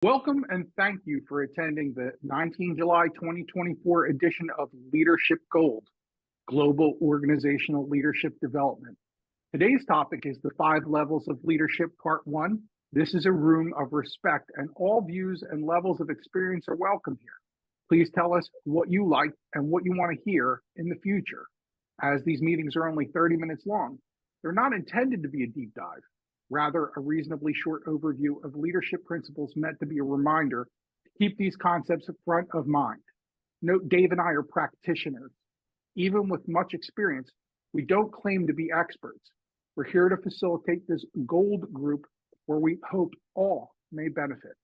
Welcome and thank you for attending the 19 July 2024 edition of Leadership Gold, Global Organizational Leadership Development. Today's topic is the 5 levels of leadership, part 1. This is a room of respect and all views and levels of experience are welcome here. Please tell us what you like and what you want to hear in the future. As these meetings are only 30 minutes long, they're not intended to be a deep dive. Rather, a reasonably short overview of leadership principles meant to be a reminder to keep these concepts front of mind. Note, Dave and I are practitioners. Even with much experience, we don't claim to be experts. We're here to facilitate this gold group where we hope all may benefit.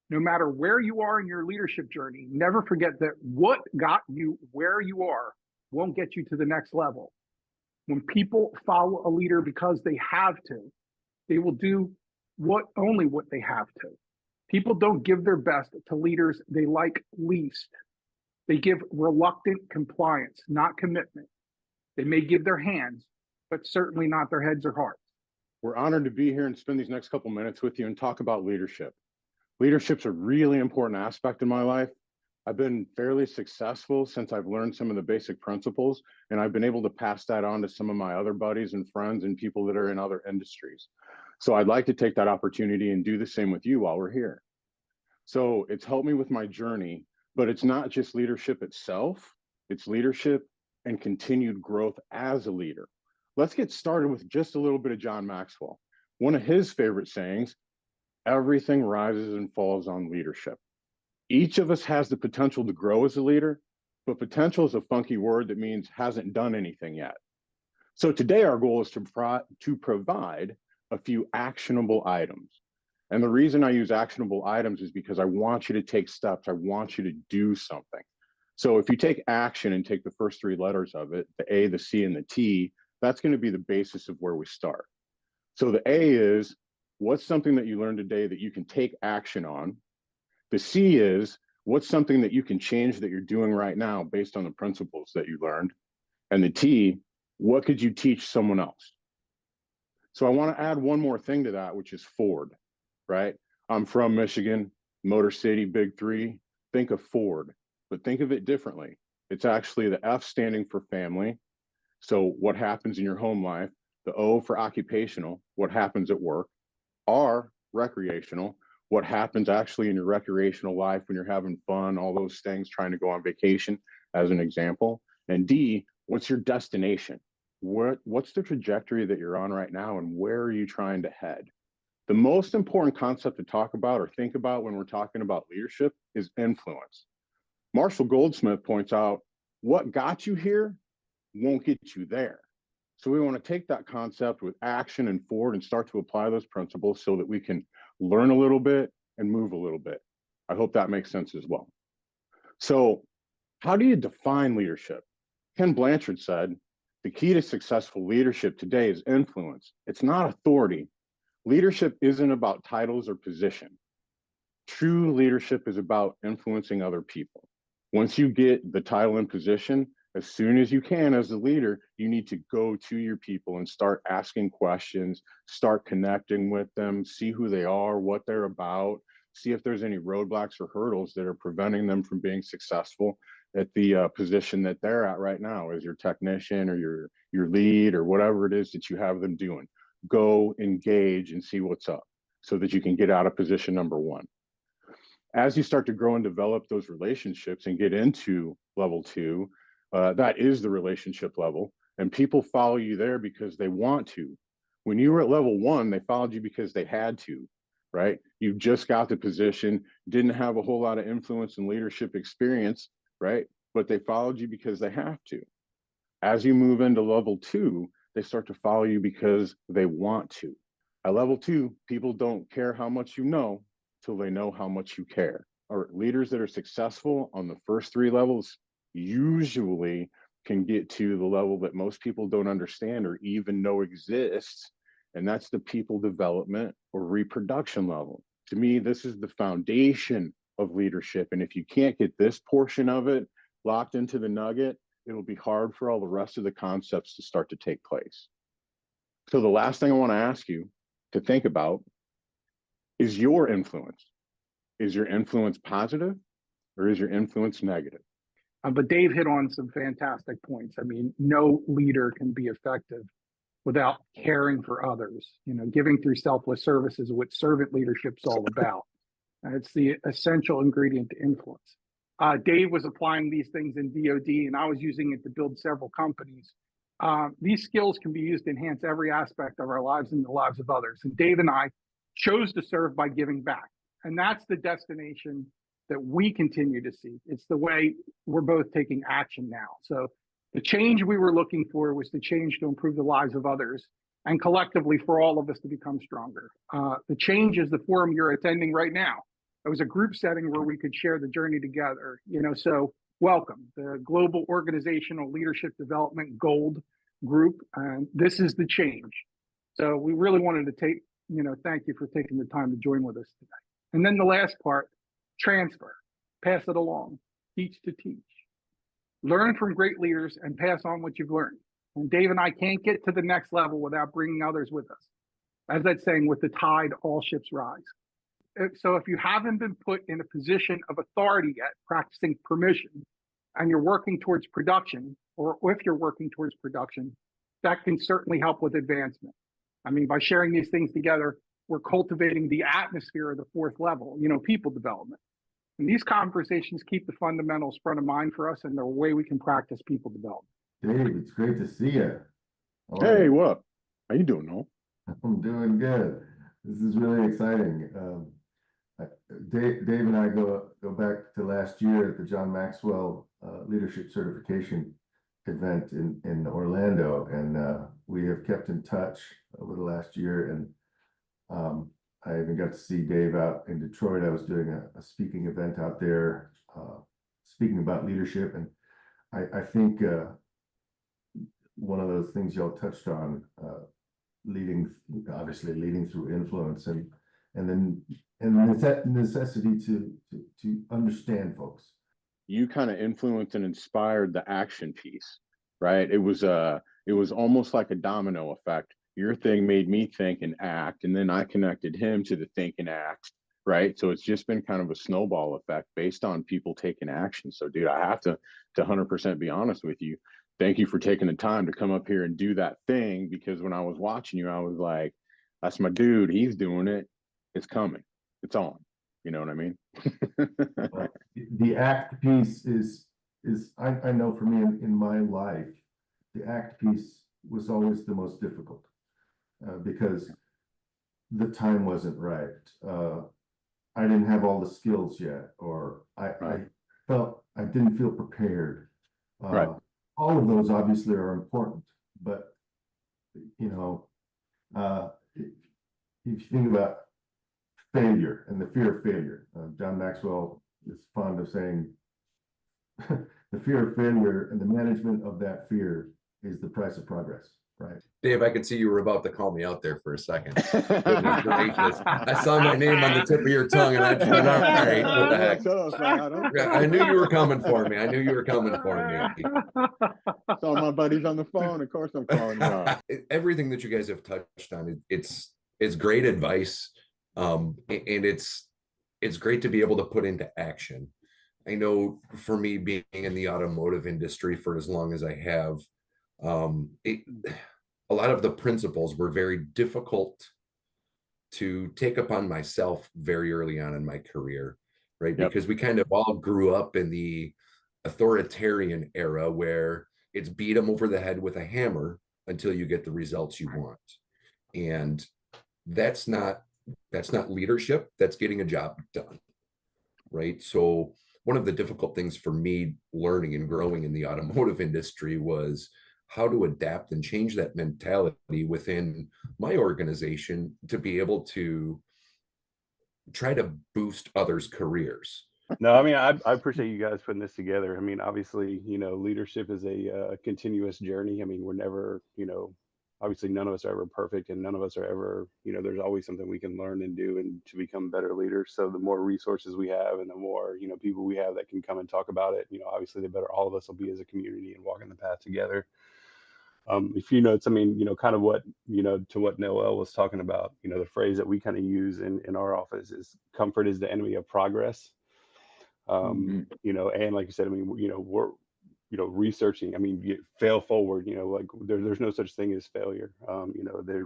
No matter where you are in your leadership journey, never forget that what got you where you are won't get you to the next level. When people follow a leader because they have to, they will do only what they have to. People don't give their best to leaders they like least. They give reluctant compliance, not commitment. They may give their hands, but certainly not their heads or hearts. We're honored to be here and spend these next couple minutes with you and talk about leadership. Leadership's a really important aspect in my life. I've been fairly successful since I've learned some of the basic principles, and I've been able to pass that on to some of my other buddies and friends and people that are in other industries. So I'd like to take that opportunity and do the same with you while we're here. So it's helped me with my journey, but it's not just leadership itself, it's leadership and continued growth as a leader. Let's get started with just a little bit of John Maxwell. One of his favorite sayings, everything rises and falls on leadership. Each of us has the potential to grow as a leader, but potential is a funky word that means hasn't done anything yet. So today our goal is to provide a few actionable items. And the reason I use actionable items is because I want you to take steps. I want you to do something. So if you take action and take the first 3 letters of it, the A, the C, and the T, that's going to be the basis of where we start. So the A is, what's something that you learned today that you can take action on? The C is, what's something that you can change that you're doing right now based on the principles that you learned? And the T, what could you teach someone else? So I want to add one more thing to that, which is Ford, right? I'm from Michigan, Motor City, Big 3. Think of Ford, but think of it differently. It's actually the F standing for family. So what happens in your home life? The O for occupational, what happens at work? R, recreational, what happens actually in your recreational life when you're having fun, all those things, trying to go on vacation, as an example. And D, what's your destination? What's the trajectory that you're on right now, and where are you trying to head? The most important concept to talk about or think about when we're talking about leadership is influence. Marshall Goldsmith points out, what got you here won't get you there. So we want to take that concept with action and forward and start to apply those principles so that we can learn a little bit and move a little bit. I hope that makes sense as well. So how do you define leadership? Ken Blanchard said, the key to successful leadership today is influence. It's not authority. Leadership isn't about titles or position. True leadership is about influencing other people. Once you get the title and position, as soon as you can as a leader, you need to go to your people and start asking questions, start connecting with them, see who they are, what they're about, see if there's any roadblocks or hurdles that are preventing them from being successful at the position that they're at right now as your technician or your lead or whatever it is that you have them doing. Go engage and see what's up so that you can get out of position number 1. As you start to grow and develop those relationships and get into level 2, that is the relationship level, and people follow you there because they want to. When you were at level 1, they followed you because they had to, right? You just got the position, didn't have a whole lot of influence and leadership experience, right? But they followed you because they have to. As you move into level 2, they start to follow you because they want to. At level 2, people don't care how much you know till they know how much you care. Or leaders that are successful on the first 3 levels usually can get to the level that most people don't understand or even know exists, and that's the people development or reproduction level. To me, this is the foundation of leadership, and if you can't get this portion of it locked into the nugget, it'll be hard for all the rest of the concepts to start to take place. So the last thing I want to ask you to think about is your influence. Is your influence positive or is your influence negative? But Dave hit on some fantastic points. I mean, no leader can be effective without caring for others. You know, giving through selfless service is what servant leadership's all about. And it's the essential ingredient to influence. Dave was applying these things in DoD, and I was using it to build several companies. These skills can be used to enhance every aspect of our lives and the lives of others. And Dave and I chose to serve by giving back. And that's the destination that we continue to see. It's the way we're both taking action now. So the change we were looking for was the change to improve the lives of others and collectively for all of us to become stronger. The change is the forum you're attending right now. It was a group setting where we could share the journey together, you know, so welcome, the Global Organizational Leadership Development Gold group. And this is the change. So we really wanted to take, you know, thank you for taking the time to join with us today. And then the last part, transfer, pass it along, teach to teach. Learn from great leaders and pass on what you've learned. And Dave and I can't get to the next level without bringing others with us. As that saying, with the tide, all ships rise. So if you haven't been put in a position of authority yet, practicing permission, and you're working towards production, or if you're working towards production, that can certainly help with advancement. I mean, by sharing these things together, we're cultivating the atmosphere of the fourth level, you know, people development. And these conversations keep the fundamentals front of mind for us, and they're a way we can practice people development. Dave, it's great to see you. Hey, what up? How you doing, Noel? I'm doing good. This is really exciting. Dave and I go back to last year at the John Maxwell Leadership Certification event in Orlando, and we have kept in touch over the last year. And I even got to see Dave out in Detroit. I was doing a speaking event out there, speaking about leadership, and I think one of those things y'all touched on, obviously leading through influence, and the necessity to understand folks. You kind of influenced and inspired the action piece, right? It was almost like a domino effect. Your thing made me think and act, and then I connected him to the think and act, right? So it's just been kind of a snowball effect based on people taking action. So dude, I have to 100% be honest with you. Thank you for taking the time to come up here and do that thing, because when I was watching you, I was like, that's my dude. He's doing it. It's coming. It's on. You know what I mean? The act piece is I know for me in my life, the act piece was always the most difficult because the time wasn't right. I didn't have all the skills yet, or I felt I didn't feel prepared. Right. All of those obviously are important, but you know, if you think about failure and the fear of failure, John Maxwell is fond of saying the fear of failure and the management of that fear is the price of progress, right? Dave, I could see you were about to call me out there for a second. Goodness gracious. I saw my name on the tip of your tongue, and I just went, all right, what the heck? I knew you were coming for me. I knew you were coming for me. Saw my buddies on the phone. Of course I'm calling you out. Everything that you guys have touched on, it's great advice. And it's great to be able to put into action. I know for me, being in the automotive industry for as long as I have, a lot of the principles were very difficult to take upon myself very early on in my career, right? Yep. Because we kind of all grew up in the authoritarian era where it's beat them over the head with a hammer until you get the results you want. And that's not leadership, that's getting a job done, right? So one of the difficult things for me learning and growing in the automotive industry was how to adapt and change that mentality within my organization to be able to try to boost others' careers. No, I mean, I appreciate you guys putting this together. I mean, obviously, you know, leadership is a continuous journey. I mean, we're never, you know, obviously none of us are ever perfect, and none of us are ever, you know, there's always something we can learn and do and to become better leaders. So the more resources we have and the more, you know, people we have that can come and talk about it, you know, obviously the better all of us will be as a community and walking the path together. If you notice, I mean, kind of what, to what Noel was talking about, the phrase that we kind of use in our office is comfort is the enemy of progress. And like you said, I mean, we're, researching, I mean, fail forward, like there's no such thing as failure.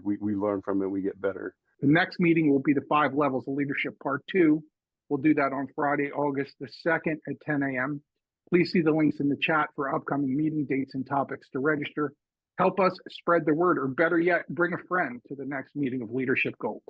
We learn from it, we get better. The next meeting will be the 5 levels of leadership part 2. We'll do that on Friday, August the 2nd at 10 a.m. Please see the links in the chat for upcoming meeting dates and topics to register. Help us spread the word, or better yet, bring a friend to the next meeting of Leadership Gold.